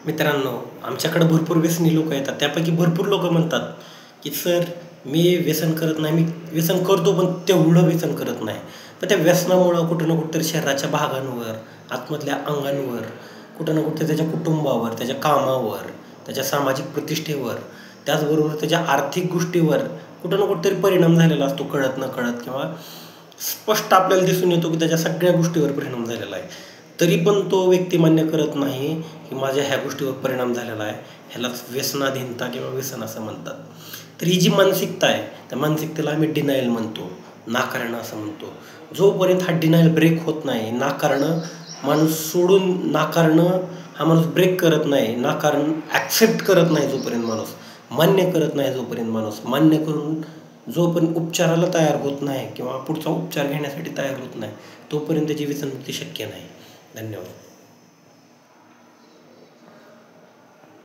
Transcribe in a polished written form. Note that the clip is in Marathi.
मित्रांनो, आमच्याकडे भरपूर व्यसनी लोक येतात. त्यापैकी भरपूर लोक म्हणतात की सर, मी व्यसन करत नाही, मी व्यसन करतो पण तेवढं व्यसन करत नाही. पण त्या व्यसनामुळं कुठं ना कुठंतरी शरीराच्या भागांवर, आतमधल्या अंगांवर, कुठं ना कुठं त्याच्या कुटुंबावर, त्याच्या कामावर, त्याच्या सामाजिक प्रतिष्ठेवर, त्याचबरोबर त्याच्या आर्थिक गोष्टीवर कुठं ना कुठंतरी परिणाम झालेला असतो, कळत नकळत, किंवा स्पष्ट आपल्याला दिसून येतो की त्याच्या सगळ्या गोष्टीवर परिणाम झालेला आहे. तरी पण तो व्यक्ती मान्य करत नाही की माझ्या ह्या गोष्टीवर परिणाम झालेला आहे. ह्यालाच व्यसनाधीनता किंवा व्यसन असं म्हणतात. तर ही जी मानसिकता आहे, त्या मानसिकतेला आम्ही डिनायल म्हणतो, नाकारणं असं म्हणतो. जोपर्यंत हा डिनायल ब्रेक होत नाही, नाकारणं माणूस सोडून नाकारणं हा माणूस ब्रेक करत नाही, नाकारण ॲक्सेप्ट करत नाही, जोपर्यंत माणूस मान्य करत नाही, जोपर्यंत माणूस मान्य करून जोपर्यंत उपचाराला तयार होत नाही किंवा पुढचा उपचार घेण्यासाठी तयार होत नाही, तोपर्यंत त्याची व्यसनमुक्ती शक्य नाही. धन्यवाद.